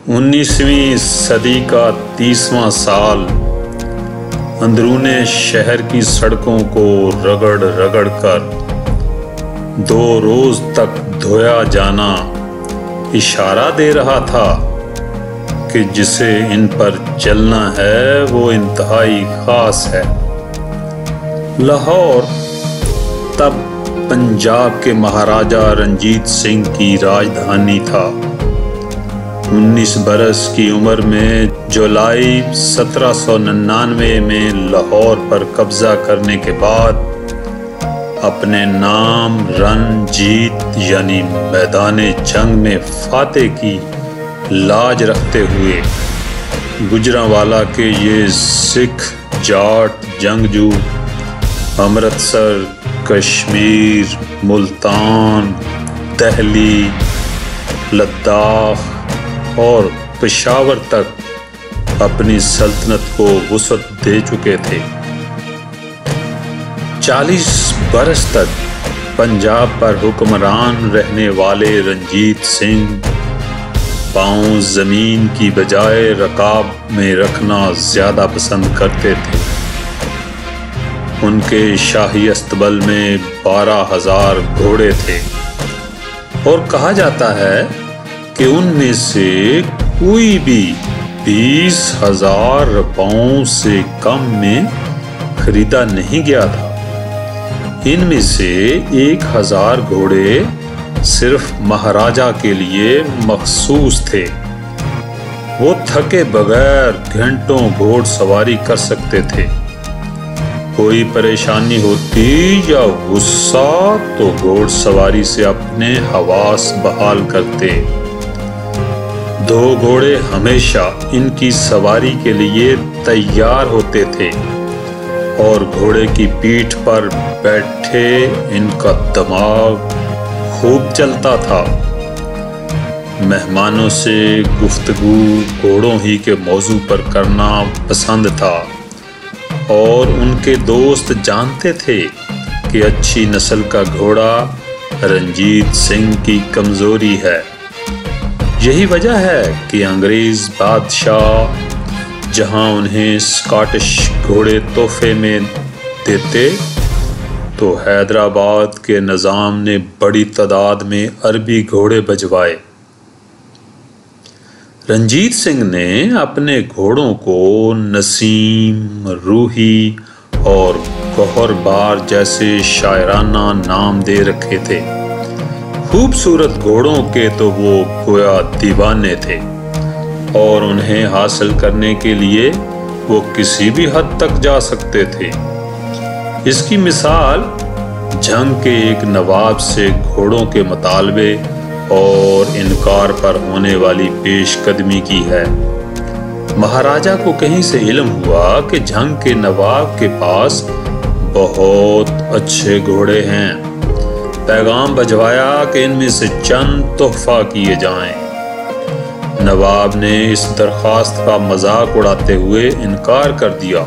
19वीं सदी का 30वां साल अंदरूने शहर की सड़कों को रगड़ रगड़ कर 2 रोज तक धोया जाना इशारा दे रहा था कि जिसे इन पर चलना है वो इंतहाई खास है। लाहौर तब पंजाब के महाराजा रंजीत सिंह की राजधानी था। 19 बरस की उम्र में जुलाई 1799 में लाहौर पर कब्जा करने के बाद अपने नाम रणजीत यानी मैदाने जंग में फातेह की लाज रखते हुए गुजरांवाला के ये सिख जाट जंगजू अमृतसर, कश्मीर, मुल्तान, दिल्ली, लद्दाख और पेशावर तक अपनी सल्तनत को वुसअत दे चुके थे। 40 बरस तक पंजाब पर हुक्मरान रहने वाले रंजीत सिंह पांव जमीन की बजाय रकाब में रखना ज्यादा पसंद करते थे। उनके शाही अस्तबल में 12,000 घोड़े थे और कहा जाता है कि उनमें से कोई भी 20,000 रुपयों से कम में खरीदा नहीं गया था। इनमें से 1,000 घोड़े सिर्फ महाराजा के लिए मखसूस थे। वो थके बगैर घंटों घोड़सवारी कर सकते थे। कोई परेशानी होती या गुस्सा तो घोड़सवारी से अपने हवास बहाल करते। 2 घोड़े हमेशा इनकी सवारी के लिए तैयार होते थे और घोड़े की पीठ पर बैठे इनका दिमाग खूब चलता था। मेहमानों से गुफ्तगू घोड़ों ही के मौजू पर करना पसंद था और उनके दोस्त जानते थे कि अच्छी नस्ल का घोड़ा रंजीत सिंह की कमजोरी है। यही वजह है कि अंग्रेज बादशाह जहां उन्हें स्कॉटिश घोड़े तोहफे में देते तो हैदराबाद के निज़ाम ने बड़ी तादाद में अरबी घोड़े भिजवाए। रंजीत सिंह ने अपने घोड़ों को नसीम, रूही और गौहरबार जैसे शायराना नाम दे रखे थे। खूबसूरत घोड़ों के तो वो गोया दीवाने थे और उन्हें हासिल करने के लिए वो किसी भी हद तक जा सकते थे। इसकी मिसाल जंग के एक नवाब से घोड़ों के मुतालबे और इनकार पर होने वाली पेशकदमी की है। महाराजा को कहीं से इल्म हुआ कि जंग के नवाब के पास बहुत अच्छे घोड़े हैं। पैगाम भिजवाया कि इनमें से चंद तोहफा किए जाएं। नवाब ने इस दरख्वास्त का मजाक उड़ाते हुए इनकार कर दिया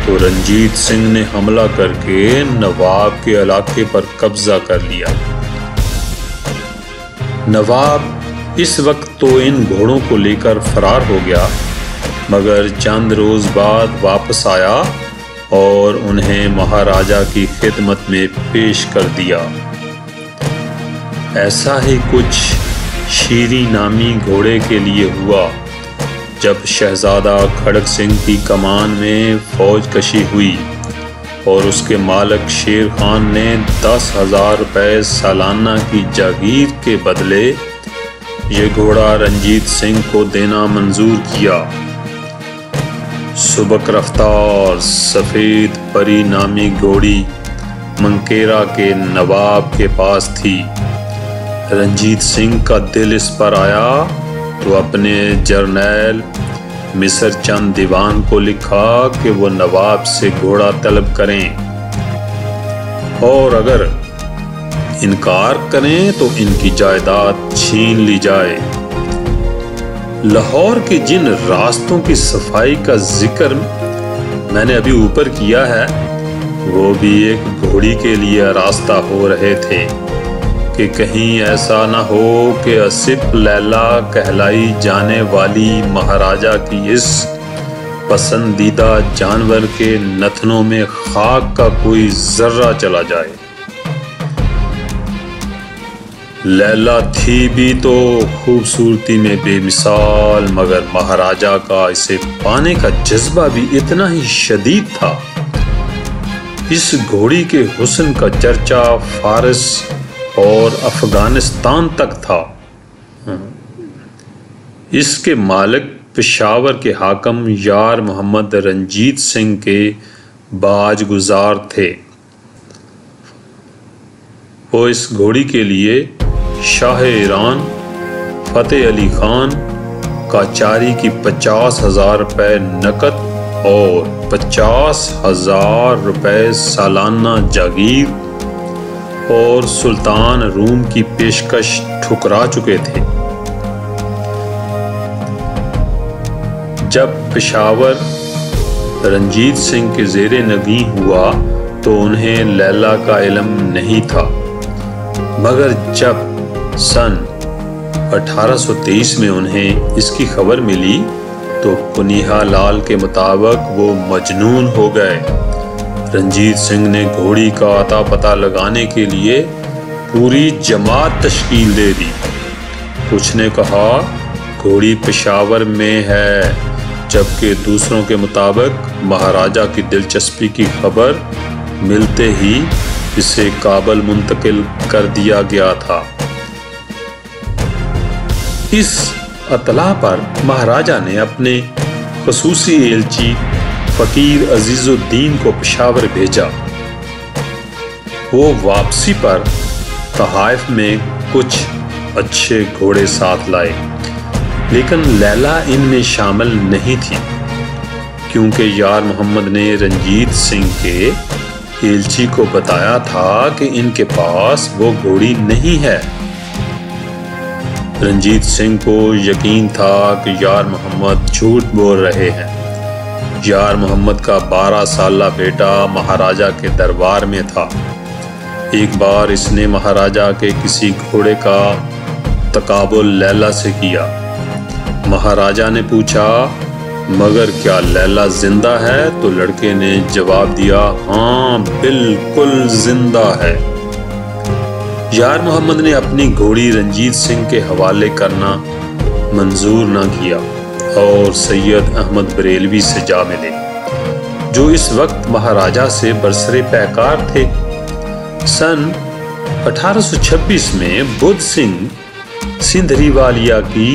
तो रंजीत सिंह ने हमला करके नवाब के इलाके पर कब्जा कर लिया। नवाब इस वक्त तो इन घोड़ों को लेकर फरार हो गया, मगर चंद रोज बाद वापस आया और उन्हें महाराजा की खिदमत में पेश कर दिया। ऐसा ही कुछ शीरी नामी घोड़े के लिए हुआ। जब शहजादा खड़क सिंह की कमान में फौज कशी हुई और उसके मालिक शेर खान ने 10,000 रुपए सालाना की जागीर के बदले ये घोड़ा रंजीत सिंह को देना मंजूर किया। सुबक रफ्तार सफेद परी नामी घोड़ी मंकेरा के नवाब के पास थी। रंजीत सिंह का दिल इस पर आया तो अपने जर्नैल मिसर चंद दीवान को लिखा कि वो नवाब से घोड़ा तलब करें और अगर इनकार करें तो इनकी जायदाद छीन ली जाए। लाहौर के जिन रास्तों की सफाई का जिक्र मैंने अभी ऊपर किया है वो भी एक घोड़ी के लिए रास्ता हो रहे थे कि कहीं ऐसा न हो कि आसिफ लैला कहलाई जाने वाली महाराजा की इस पसंदीदा जानवर के नथनों में खाक का कोई जर्रा चला जाए। लैला थी भी तो खूबसूरती में बेमिसाल, मगर महाराजा का इसे पाने का जज्बा भी इतना ही शदीद था। इस घोड़ी के हुस्न का चर्चा फारस और अफगानिस्तान तक था। इसके मालिक पेशावर के हाकम यार मोहम्मद रंजीत सिंह के बाजगुजार थे। वो इस घोड़ी के लिए शाह ईरान फतेह अली खान काचारी की 50,000 रुपये नकद और 50,000 रुपये सालाना जागीर और सुल्तान रूम की पेशकश ठुकरा चुके थे। जब पेशावर रंजीत सिंह के ज़ेरे नगी हुआ तो उन्हें लैला का इल्म नहीं था, मगर जब सन 1823 में उन्हें इसकी खबर मिली तो पुनिहा लाल के मुताबिक वो मजनून हो गए। रंजीत सिंह ने घोड़ी का अता पता लगाने के लिए पूरी जमात तश्कील दे दी। कुछ ने कहा घोड़ी पेशावर में है, जबकि दूसरों के मुताबिक महाराजा की दिलचस्पी की खबर मिलते ही इसे काबुल मुंतकिल कर दिया गया था। इस अतला पर महाराजा ने अपने खसूसी एलची फकीर अजीजुद्दीन को पेशावर भेजा। वो वापसी पर तहाइफ में कुछ अच्छे घोड़े साथ लाए, लेकिन लैला इनमें शामिल नहीं थी, क्योंकि यार मोहम्मद ने रंजीत सिंह के एलची को बताया था कि इनके पास वो घोड़ी नहीं है। रंजीत सिंह को यकीन था कि यार मोहम्मद झूठ बोल रहे हैं। यार मोहम्मद का 12 साला बेटा महाराजा के दरबार में था। एक बार इसने महाराजा के किसी घोड़े का तकाबुल लैला से किया। महाराजा ने पूछा, मगर क्या लैला जिंदा है? तो लड़के ने जवाब दिया, हाँ बिल्कुल जिंदा है। यार मोहम्मद ने अपनी घोड़ी रंजीत सिंह के हवाले करना मंजूर न किया और सैयद अहमद बरेलवी से जा मिले, जो इस वक्त महाराजा से बरसरे पैकार थे। सन 1826 में बुद्ध सिंह सिंधरीवालिया की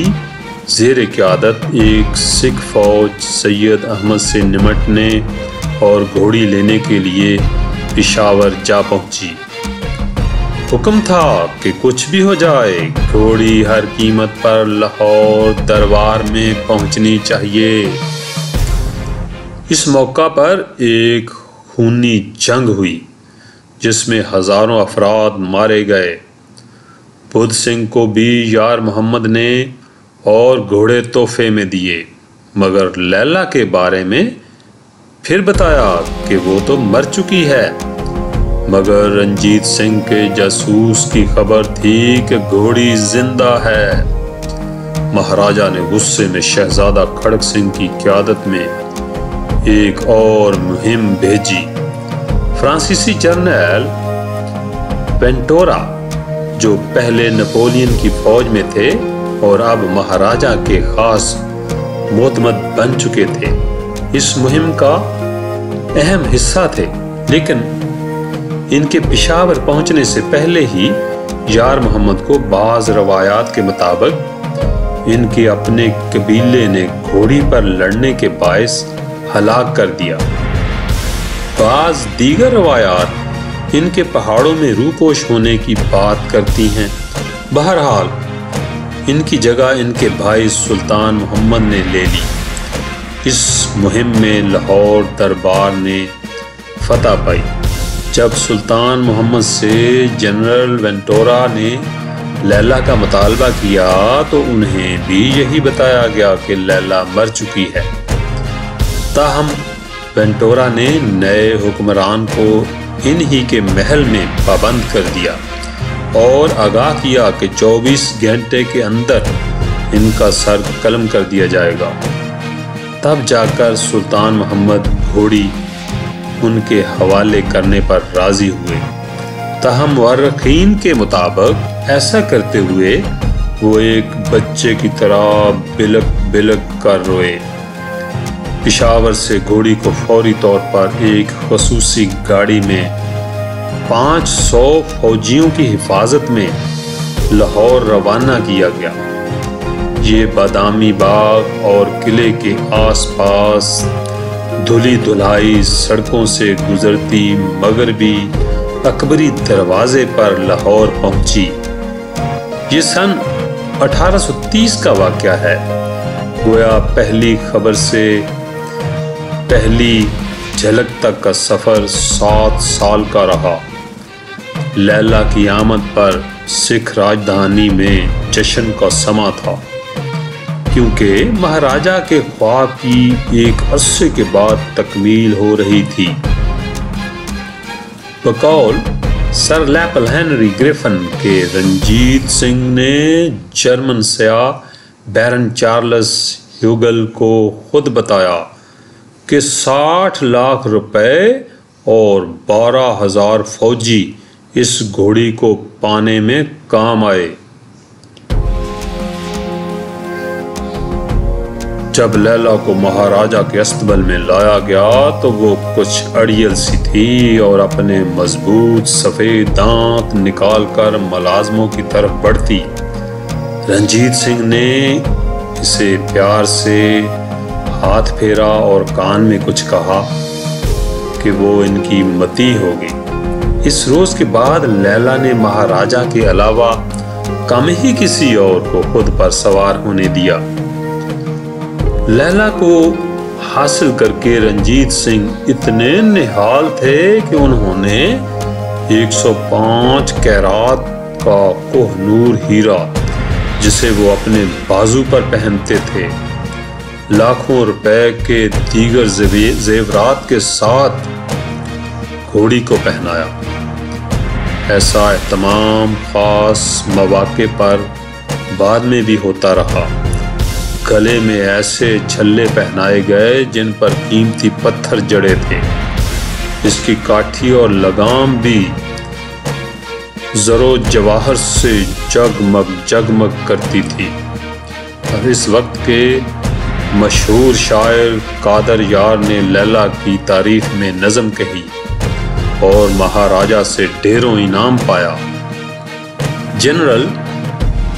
ज़ेरे क़यादत एक सिख फौज सैयद अहमद से निमटने और घोड़ी लेने के लिए पेशावर जा पहुंची। हुक्म था कि कुछ भी हो जाए, घोड़ी हर कीमत पर लाहौर दरबार में पहुंचनी चाहिए। इस मौका पर एक खूनी जंग हुई जिसमें हजारों अफराद मारे गए। बुद्ध सिंह को भी यार मोहम्मद ने और घोड़े तोहफे में दिए, मगर लैला के बारे में फिर बताया कि वो तो मर चुकी है। मगर रंजीत सिंह के जासूस की खबर थी कि घोड़ी जिंदा है। महाराजा ने गुस्से में शहजादा खड़क सिंह की क़यादत में एक और मुहिम भेजी। फ्रांसीसी जनरल वेंटोरा, जो पहले नेपोलियन की फौज में थे और अब महाराजा के खास मोतमद बन चुके थे, इस मुहिम का अहम हिस्सा थे। लेकिन इनके पेशावर पहुंचने से पहले ही यार मोहम्मद को बाज रवायात के मुताबिक इनके अपने कबीले ने घोड़ी पर लड़ने के बायस हलाक कर दिया। बाज दीगर रवायात इनके पहाड़ों में रूपोश होने की बात करती हैं। बहरहाल इनकी जगह इनके भाई सुल्तान मोहम्मद ने ले ली। इस मुहिम में लाहौर दरबार ने फतह पाई। जब सुल्तान मोहम्मद से जनरल वेंटोरा ने लैला का मुतालबा किया तो उन्हें भी यही बताया गया कि लैला मर चुकी है। ताहम वेंटोरा ने नए हुक्मरान को इन्हीं के महल में पाबंद कर दिया और आगाह किया कि 24 घंटे के अंदर इनका सर कलम कर दिया जाएगा। तब जाकर सुल्तान मोहम्मद घोड़ी उनके हवाले करने पर राजी हुए। ताहम मुअर्रिखीन के मुताबिक ऐसा करते हुए वो एक बच्चे की तरह बिलक बिलक कर रोए। पेशावर से घोड़ी को फौरी तौर पर एक खसूसी गाड़ी में 500 फौजियों की हिफाजत में लाहौर रवाना किया गया। ये बादामी बाग और किले के आसपास धुली धुलाई सड़कों से गुजरती मगरबी अकबरी दरवाजे पर लाहौर पहुंची। ये सन 1830 का वाक़या है। गोया पहली खबर से पहली झलक तक का सफ़र 7 साल का रहा। लैला की आमद पर सिख राजधानी में जश्न का समा था, क्योंकि महाराजा के ख्वाब की एक अरसे के बाद तकमील हो रही थी। बकौल सर लैपल हेनरी ग्रिफिन के रंजीत सिंह ने जर्मन सयाह बैरन चार्ल्स ह्यूगल को खुद बताया कि 60 लाख रुपए और 12,000 फौजी इस घोड़ी को पाने में काम आए। जब लैला को महाराजा के अस्तबल में लाया गया तो वो कुछ अड़ियल सी थी और अपने मजबूत सफेद दांत निकालकर मुलाजमों की तरफ बढ़ती। रंजीत सिंह ने इसे प्यार से हाथ फेरा और कान में कुछ कहा कि वो इनकी मती होगी। इस रोज के बाद लैला ने महाराजा के अलावा कम ही किसी और को खुद पर सवार होने दिया। लैला को हासिल करके रंजीत सिंह इतने निहाल थे कि उन्होंने 105 कैरात का कोहनूर हीरा, जिसे वो अपने बाजू पर पहनते थे, लाखों रुपए के दीगर जेवरात के साथ घोड़ी को पहनाया। ऐसा तमाम खास मौके पर बाद में भी होता रहा। गले में ऐसे छल्ले पहनाए गए जिन पर कीमती पत्थर जड़े थे। इसकी काठी और लगाम भी जरो जवाहर से जगमग जगमग करती थी। और इस वक्त के मशहूर शायर कादर यार ने लैला की तारीफ में नज़म कही और महाराजा से ढेरों इनाम पाया। जनरल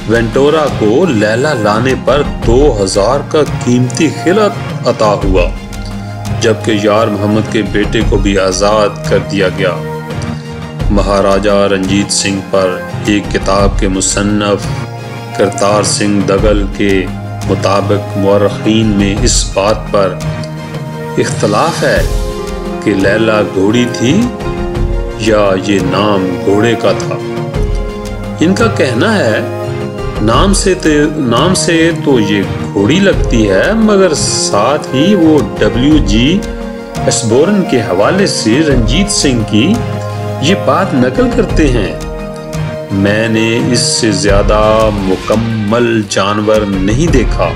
वेंटोरा को लैला लाने पर 2000 का कीमती खिलत अता हुआ, जबकि यार मोहम्मद के बेटे को भी आज़ाद कर दिया गया। महाराजा रंजीत सिंह पर एक किताब के मुसन्नफ करतार सिंह दगल के मुताबिक मुअर्रिखीन में इस बात पर इख्तलाफ है कि लैला घोड़ी थी या ये नाम घोड़े का था। इनका कहना है नाम से तो ये घोड़ी लगती है, मगर साथ ही वो W.G. एस्बोर्न के हवाले से रंजीत सिंह की ये बात नकल करते हैं। मैंने इससे ज्यादा मुकम्मल जानवर नहीं देखा।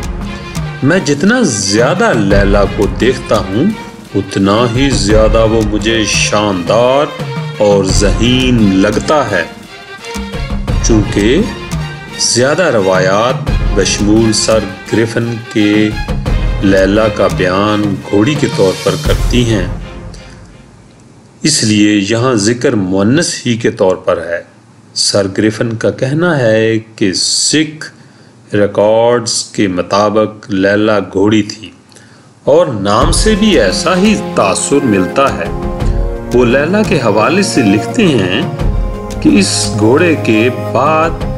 मैं जितना ज्यादा लैला को देखता हूँ उतना ही ज्यादा वो मुझे शानदार और ज़हीन लगता है। चूंकि ज्यादा रवायात बशमूल सर ग्रिफिन के लैला का बयान घोड़ी के तौर पर करती हैं, इसलिए यहाँ जिक्र मुअन्नस ही के तौर पर है। सर ग्रिफिन का कहना है कि सिख रिकॉर्ड्स के मुताबिक लैला घोड़ी थी और नाम से भी ऐसा ही तासुर मिलता है। वो लैला के हवाले से लिखते हैं कि इस घोड़े के बाद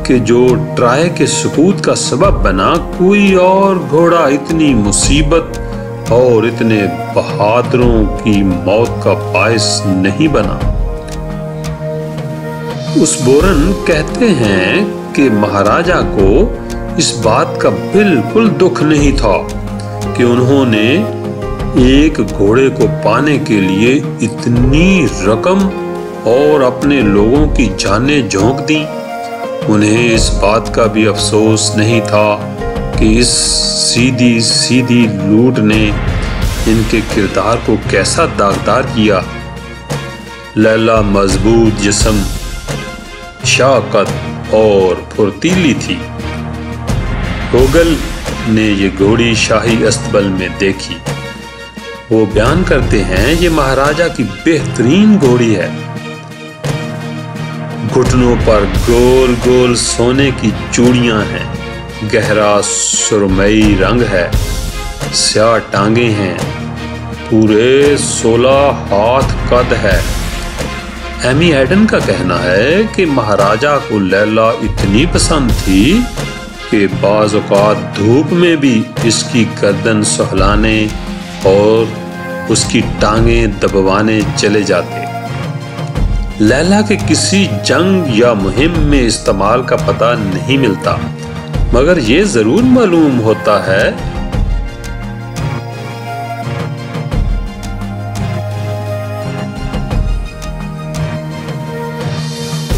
कि जो ट्राय के सुकूत का सबब बना, कोई और घोड़ा इतनी मुसीबत और इतने बहादुरों की मौत का बायस नहीं बना। उस बोरन कहते हैं कि महाराजा को इस बात का बिल्कुल दुख नहीं था कि उन्होंने एक घोड़े को पाने के लिए इतनी रकम और अपने लोगों की जानें झोंक दी। उन्हें इस बात का भी अफसोस नहीं था कि इस सीधी सीधी लूट ने इनके किरदार को कैसा दागदार किया। लैला मजबूत जिस्म, शाकत और फुर्तीली थी। गोगल ने ये घोड़ी शाही अस्तबल में देखी। वो बयान करते हैं ये महाराजा की बेहतरीन घोड़ी है। घुटनों पर गोल गोल सोने की चूड़ियां हैं, गहरा सुरमई रंग है, स्याह टांगे हैं, पूरे 16 हाथ कद है। एमी एडन का कहना है कि महाराजा को लैला इतनी पसंद थी कि बाज़ औक़ात धूप में भी इसकी गर्दन सहलाने और उसकी टांगें दबवाने चले जाते। लैला के किसी जंग या मुहिम में इस्तेमाल का पता नहीं मिलता, मगर ये जरूर मालूम होता है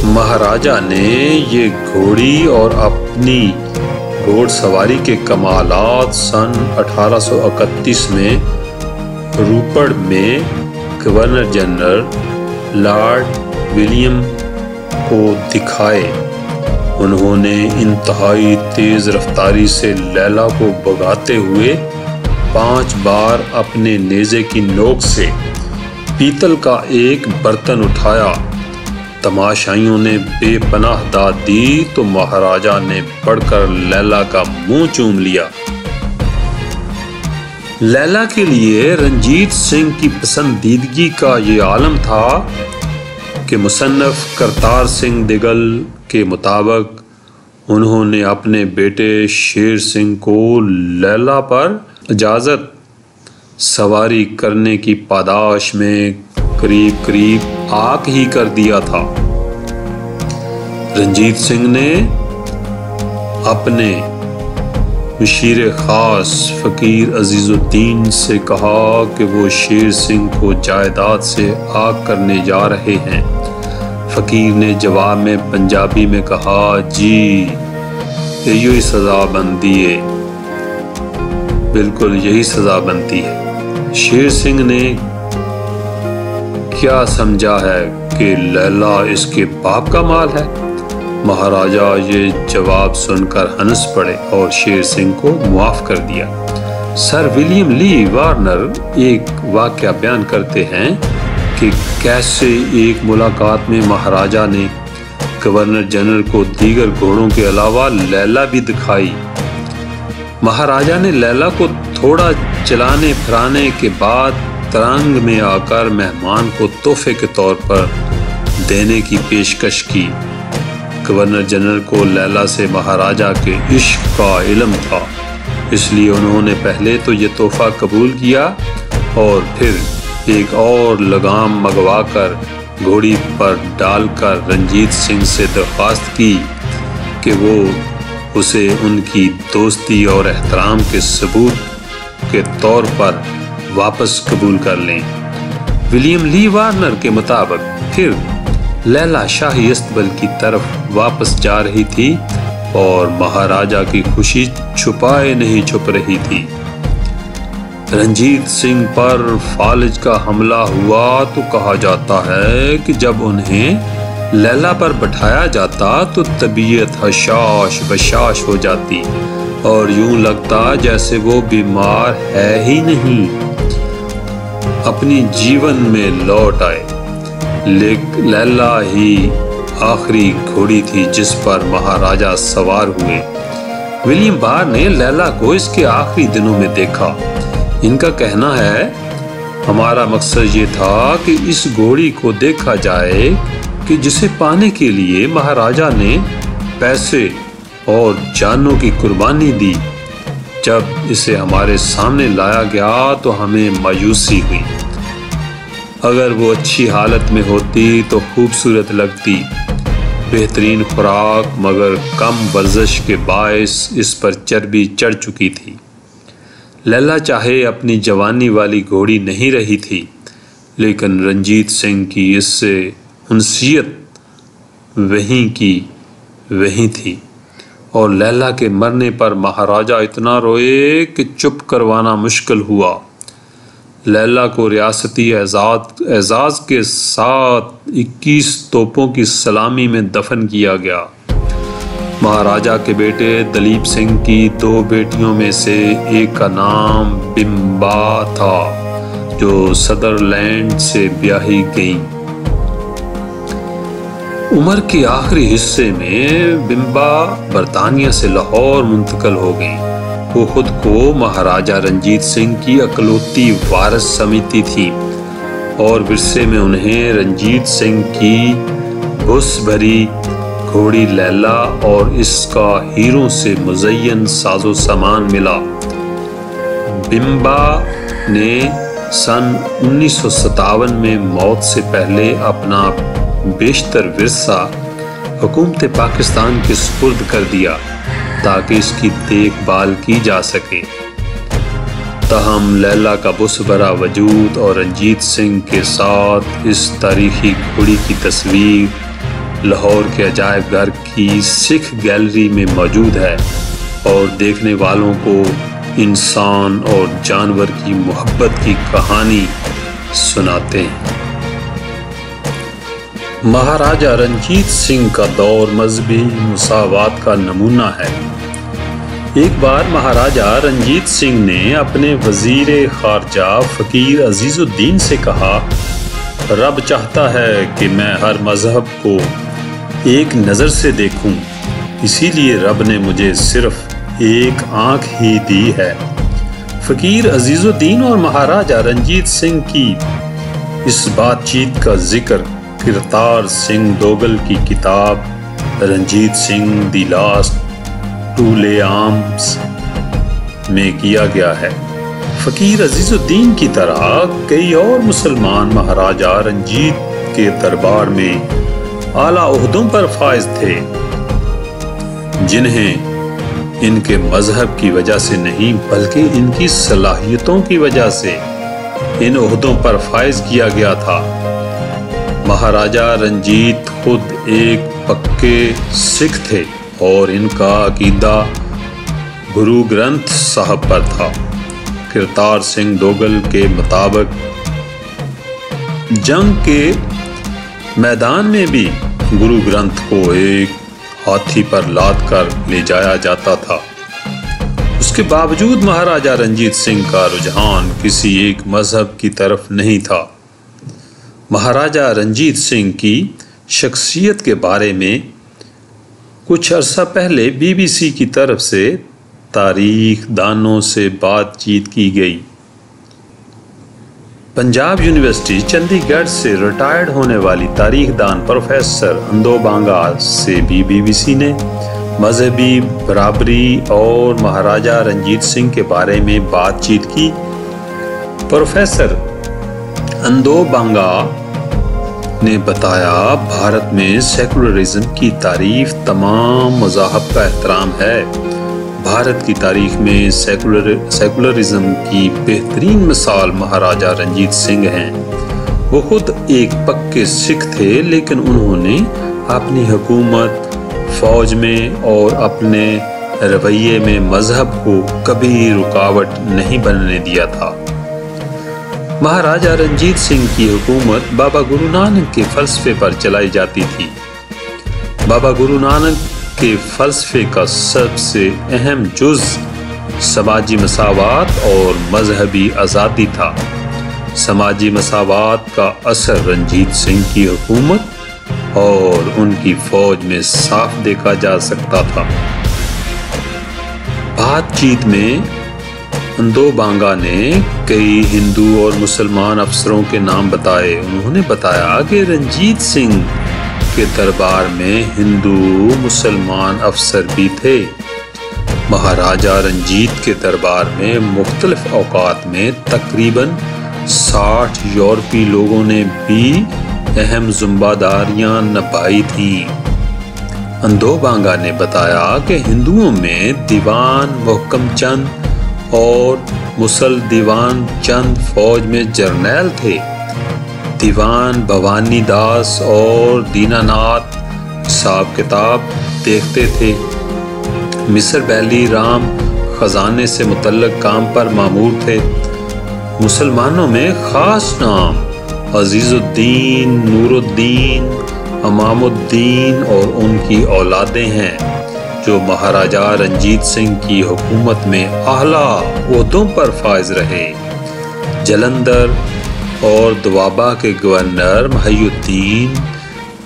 महाराजा ने ये घोड़ी और अपनी घोड़सवारी के कमालात सन 1831 में रूपर्ड में गवर्नर जनरल लॉर्ड विलियम को दिखाए। उन्होंने इंतहाई तेज रफ्तारी से लैला को भगाते हुए 5 बार अपने नेज़े की नोक से पीतल का एक बर्तन उठाया। तमाशाइयों ने बेपनाह दाद दी तो महाराजा ने बढ़कर लैला का मुंह चूम लिया। लैला के लिए रंजीत सिंह की पसंदीदगी का ये आलम था कि मुसन्नफ करतार सिंह दिगल के मुताबिक उन्होंने अपने बेटे शेर सिंह को लैला पर इजाज़त सवारी करने की पादाश में करीब करीब आग ही कर दिया था। रंजीत सिंह ने अपने मशीर खास फकीर अजीजुद्दीन से कहा कि वो शेर सिंह को जायदाद से आग करने जा रहे हैं। फकीर ने जवाब में पंजाबी में कहा, जी यही सजा बनती है, बिल्कुल यही सजा बनती है। शेर सिंह ने क्या समझा है कि लैला इसके बाप का माल है। महाराजा ये जवाब सुनकर हंस पड़े और शेर सिंह को मुआफ कर दिया। सर विलियम ली वार्नर एक वाकया बयान करते हैं कि कैसे एक मुलाकात में महाराजा ने गवर्नर जनरल को दीगर घोड़ों के अलावा लैला भी दिखाई। महाराजा ने लैला को थोड़ा चलाने फिराने के बाद तरंग में आकर मेहमान को तोहफे के तौर पर देने की पेशकश की। गवर्नर जनरल को लैला से महाराजा के इश्क का इल्म था, इसलिए उन्होंने पहले तो ये तोहफा कबूल किया और फिर एक और लगाम मंगवाकर घोड़ी पर डालकर रंजीत सिंह से दरख्वास्त की कि वो उसे उनकी दोस्ती और एहतराम के सबूत के तौर पर वापस कबूल कर लें। विलियम ली वार्नर के मुताबिक फिर लैला शाही अस्तबल की तरफ वापस जा रही थी और महाराजा की खुशी छुपाए नहीं छुप रही थी। रंजीत सिंह पर फालिज का हमला हुआ तो कहा जाता है कि जब उन्हें लैला पर बैठाया जाता तो तबीयत हशाश बशाश हो जाती और यूं लगता जैसे वो बीमार है ही नहीं, अपनी जीवन में लौट आए। लैला ही आखिरी घोड़ी थी जिस पर महाराजा सवार हुए। विलियम बार ने लैला को इसके आखिरी दिनों में देखा। इनका कहना है, हमारा मकसद ये था कि इस घोड़ी को देखा जाए कि जिसे पाने के लिए महाराजा ने पैसे और जानों की कुर्बानी दी। जब इसे हमारे सामने लाया गया तो हमें मायूसी हुई। अगर वो अच्छी हालत में होती तो खूबसूरत लगती। बेहतरीन खुराक मगर कम वर्जिश के बायस इस पर चर्बी चढ़ चुकी थी। लैला चाहे अपनी जवानी वाली घोड़ी नहीं रही थी, लेकिन रंजीत सिंह की इससे उनसियत वहीं की वहीं थी। और लैला के मरने पर महाराजा इतना रोए कि चुप करवाना मुश्किल हुआ। लैला को रियासती एजाज के साथ 21 तोपों की सलामी में दफन किया गया। महाराजा के बेटे दलीप सिंह की 2 बेटियों में से एक का नाम बिम्बा था, जो सदरलैंड से ब्याही गई। उम्र के आखिरी हिस्से में बिम्बा बरतानिया से लाहौर मुंतकिल हो गई। वो खुद को महाराजा रंजीत सिंह की अकलौती वारिस समझती थी और विरसे में उन्हें रंजीत सिंह की बुस भरी घोड़ी लैला और इसका हीरों से मुज़य्यन साजो सामान मिला। बिम्बा ने सन 1957 में मौत से पहले अपना बेशतर विरसा हुकूमत पाकिस्तान के सुपुर्द कर दिया ताकि इसकी देखभाल की जा सके। तहम लैला का बुस भरा वजूद और रंजीत सिंह के साथ इस तारीखी घोड़ी की तस्वीर लाहौर के अजायब घर की सिख गैलरी में मौजूद है और देखने वालों को इंसान और जानवर की मोहब्बत की कहानी सुनाते हैं। महाराजा रंजीत सिंह का दौर मजहबी मुसावात का नमूना है। एक बार महाराजा रंजीत सिंह ने अपने वजीर खारजा फ़कीर अजीज़ुद्दीन से कहा, रब चाहता है कि मैं हर मजहब को एक नज़र से देखूं, इसीलिए रब ने मुझे सिर्फ एक आँख ही दी है। फ़कीर अजीज़ुद्दीन और महाराजा रंजीत सिंह की इस बातचीत का जिक्र किरतार सिंह दोगल की किताब Ranjit Singh the last to lay arms में किया गया है। फ़कीर अजीज़ुद्दीन की तरह कई और मुसलमान महाराजा रंजीत के दरबार में आला ओहदों पर फाइज थे, जिन्हें इनके मजहब की वजह से नहीं बल्कि इनकी सलाहियतों की वजह से इन ओहदों पर फाइज किया गया था। महाराजा रंजीत खुद एक पक्के सिख थे और इनका अकीदा गुरु ग्रंथ साहब पर था। किरतार सिंह दोगल के मुताबिक जंग के मैदान में भी गुरु ग्रंथ को एक हाथी पर लाद कर ले जाया जाता था। उसके बावजूद महाराजा रंजीत सिंह का रुझान किसी एक मजहब की तरफ नहीं था। महाराजा रंजीत सिंह की शख्सियत के बारे में कुछ अरसा पहले BBC की तरफ से तारीख दानों से बातचीत की गई। पंजाब यूनिवर्सिटी चंडीगढ़ से रिटायर्ड होने वाली तारीख दान प्रोफेसर अंदो बांगा से भी BBC ने मजहबी बराबरी और महाराजा रंजीत सिंह के बारे में बातचीत की। प्रोफेसर अंदो बांगा ने बताया, भारत में सेकुलरिज्म की तारीफ तमाम मज़ाहब का एहतराम है। भारत की तारीख में सेकुलरिज्म की बेहतरीन मिसाल महाराजा रंजीत सिंह हैं। वो खुद एक पक्के सिख थे, लेकिन उन्होंने अपनी हुकूमत, फौज में और अपने रवैये में मजहब को कभी रुकावट नहीं बनने दिया था। महाराजा रंजीत सिंह की हुकूमत बाबा गुरु नानक के फ़लसफ़े पर चलाई जाती थी। बाबा गुरु नानक के फ़लसफ़े का सबसे अहम जुज़ समाजी मसावात और मजहबी आज़ादी था। समाजी मसावात का असर रंजीत सिंह की हुकूमत और उनकी फ़ौज में साफ देखा जा सकता था। बातचीत में अंदो बांगा ने कई हिंदू और मुसलमान अफसरों के नाम बताए। उन्होंने बताया कि रंजीत सिंह के दरबार में हिंदू मुसलमान अफसर भी थे। महाराजा रंजीत के दरबार में मुख्तलिफ औकात में तकरीबन 60 यूरोपीय लोगों ने भी अहम ज़िम्मेदारियां निभाई थीं। अंदो बांगा ने बताया कि हिंदुओं में दीवान मोहकम चंद और मुसल दीवान चंद फौज में जर्नैल थे। दीवान भवानी दास और दीनानाथ हिसाब किताब देखते थे। मिस्र बैली राम खजाने से मुतल्लक काम पर मामूर थे। मुसलमानों में खास नाम अजीजुद्दीन, नूरुद्दीन, अमामुद्दीन और उनकी औलादें हैं, जो महाराजा रंजीत सिंह की हुकूमत में आला ओहदों पर फायज रहे। जलंधर और दोआबा के गवर्नर महिउद्दीन,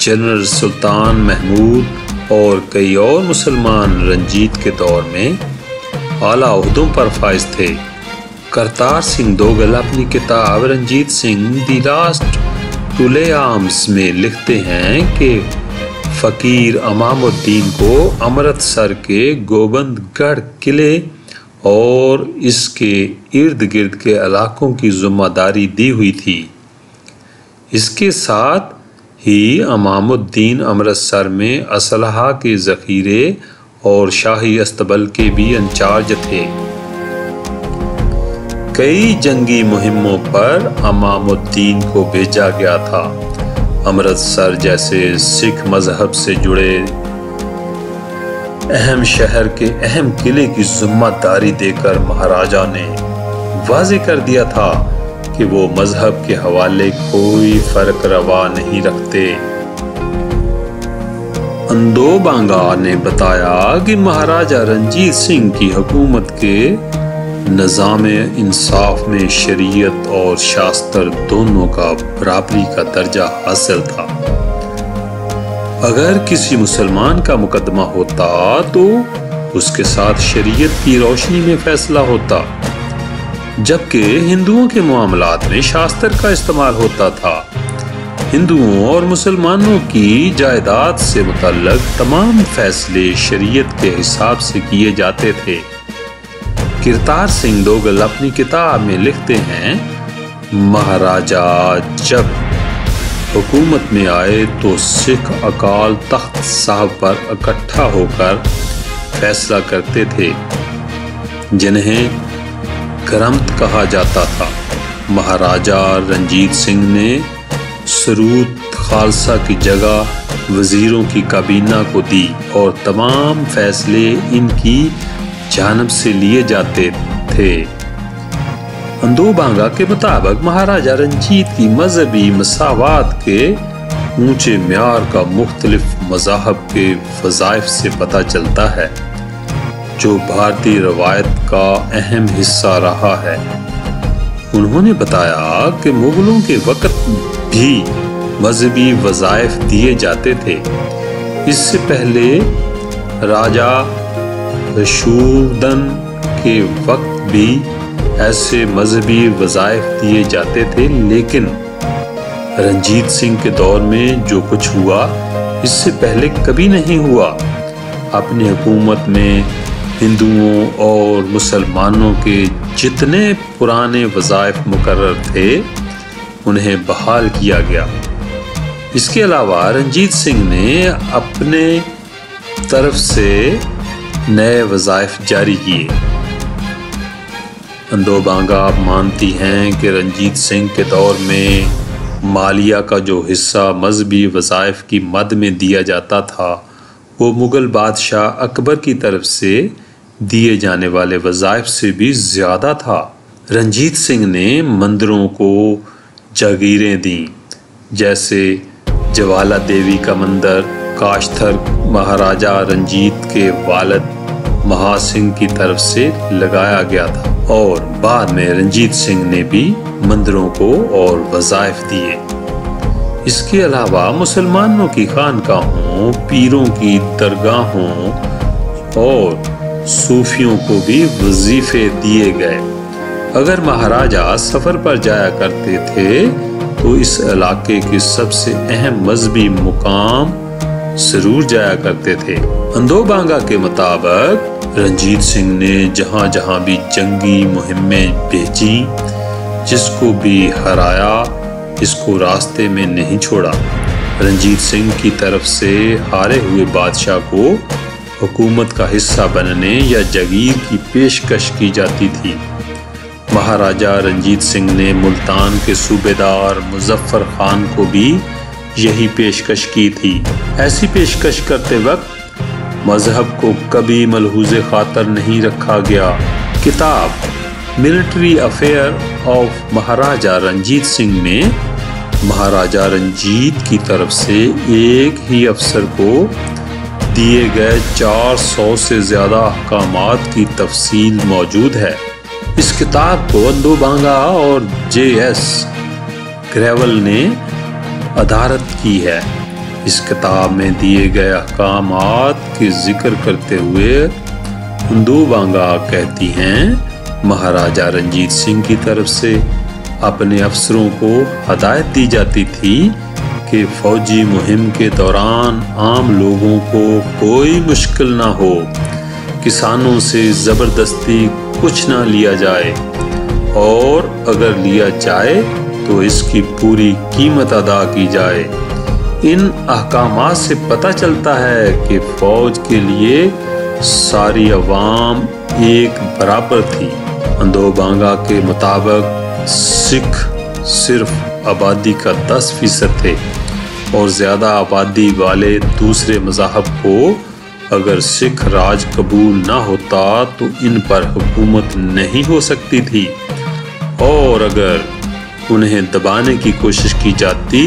जनरल सुल्तान महमूद और कई और मुसलमान रंजीत के दौर में आला ओहदों पर फायज थे। करतार सिंह दोगल अपनी किताब Ranjit Singh the last to lay arms में लिखते हैं कि फ़कीर अमामुद्दीन को अमृतसर के गोबंदगढ़ किले और इसके इर्द गिर्द के इलाकों की ज़िम्मेदारी दी हुई थी। इसके साथ ही अमामुद्दीन अमृतसर में असलहा के ज़ख़ीरे और शाही अस्तबल के भी इंचार्ज थे। कई जंगी मुहिमों पर अमामुद्दीन को भेजा गया था। अमृतसर जैसे सिख मजहब से जुड़े अहम शहर के अहम किले की जिम्मेदारी देकर महाराजा ने वाज़ेह कर दिया था कि वो मजहब के हवाले कोई फर्क रवा नहीं रखते। अंदो बांगा ने बताया कि महाराजा रंजीत सिंह की हुकूमत के निज़ाम इंसाफ में शरीयत और शास्त्र दोनों का बराबरी का दर्जा हासिल था। अगर किसी मुसलमान का मुकदमा होता तो उसके साथ शरीयत की रोशनी में फैसला होता, जबकि हिंदुओं के मामलात में शास्त्र का इस्तेमाल होता था। हिंदुओं और मुसलमानों की जायदाद से मुतल्लक तमाम फैसले शरीयत के हिसाब से किए जाते थे। करतार सिंह दोगल अपनी किताब में लिखते हैं, महाराजा जब हुकूमत में आए तो सिख अकाल तख्त साहब पर इकट्ठा होकर फैसला करते थे, जिन्हें करमत कहा जाता था। महाराजा रंजीत सिंह ने सरूद खालसा की जगह वजीरों की काबीना को दी और तमाम फैसले इनकी जानब से लिए जाते थे। अंदो बांगा के मुताबिक महाराजा रंजीत की मजहबी मसावात के ऊंचे म्यार का मुख्तलिफ मज़ाहब के वज़ाइफ से पता चलता है, जो भारतीय रवायत का अहम हिस्सा रहा है। उन्होंने बताया कि मुगलों के वक़्त भी मजहबी वज़ाइफ दिए जाते थे। इससे पहले राजा शूरदन के वक्त भी ऐसे मजहबी वज़ाइफ दिए जाते थे, लेकिन रंजीत सिंह के दौर में जो कुछ हुआ इससे पहले कभी नहीं हुआ। अपनी हुकूमत में हिंदुओं और मुसलमानों के जितने पुराने वज़ाइफ मुकर्रर थे उन्हें बहाल किया गया। इसके अलावा रंजीत सिंह ने अपने तरफ से नए वज़ाइफ जारी किए। अंदो बांगा मानती हैं कि रंजीत सिंह के दौर में मालिया का जो हिस्सा मजहबी वज़ाइफ की मद में दिया जाता था वो मुग़ल बादशाह अकबर की तरफ से दिए जाने वाले वज़ाइफ से भी ज़्यादा था। रंजीत सिंह ने मंदिरों को जागीरें दी, जैसे ज्वाला देवी का मंदिर काशथर महाराजा रंजीत के वालिद महासिंह की तरफ से लगाया गया था, और बाद में रंजीत सिंह ने भी मंदिरों को और वज़ाइफ दिए। इसके अलावा मुसलमानों की खानकाहों, पीरों की दरगाहों और सूफियों को भी वजीफे दिए गए। अगर महाराजा सफ़र पर जाया करते थे तो इस इलाके के सबसे अहम मजहबी मुकाम जरूर जाया करते थे। अंदो बांगा के मुताबिक रंजीत सिंह ने जहाँ जहाँ भी जंगी मुहिमें भेजी, जिसको भी हराया, इसको रास्ते में नहीं छोड़ा। रंजीत सिंह की तरफ से हारे हुए बादशाह को हुकूमत का हिस्सा बनने या जागीर की पेशकश की जाती थी। महाराजा रंजीत सिंह ने मुल्तान के सूबेदार मुजफ्फर खान को भी यही पेशकश की थी। ऐसी पेशकश करते वक्त मजहब को कभी मलहूज़े खातर नहीं रखा गया। किताब मिलिट्री अफेयर ऑफ महाराजा रंजीत सिंह में महाराजा रंजीत की तरफ से एक ही अफसर को दिए गए 400 से ज़्यादा अहकामात की तफसील मौजूद है। इस किताब को अंदो बांगा और J.S. ग्रेवल ने अदारत की है। इस किताब में दिए गए अहकामात के जिक्र करते हुए अंदो बांगा कहती हैं महाराजा रंजीत सिंह की तरफ से अपने अफसरों को हदायत दी जाती थी कि फौजी मुहिम के दौरान आम लोगों को कोई मुश्किल ना हो, किसानों से ज़बरदस्ती कुछ ना लिया जाए और अगर लिया जाए तो इसकी पूरी कीमत अदा की जाए। इन अहकामात से पता चलता है कि फौज के लिए सारी अवाम एक बराबर थी। अंदो बांगा के मुताबिक सिख सिर्फ आबादी का 10% थे और ज़्यादा आबादी वाले दूसरे मज़हब को अगर सिख राज कबूल ना होता तो इन पर हुकूमत नहीं हो सकती थी और अगर उन्हें दबाने की कोशिश की जाती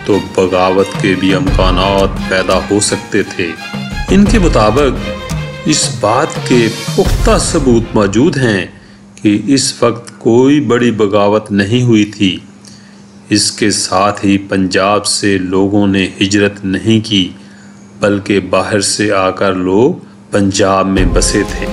तो बगावत के भी इम्कानात पैदा हो सकते थे। इनके मुताबिक इस बात के पुख्ता सबूत मौजूद हैं कि इस वक्त कोई बड़ी बगावत नहीं हुई थी। इसके साथ ही पंजाब से लोगों ने हिजरत नहीं की बल्कि बाहर से आकर लोग पंजाब में बसे थे।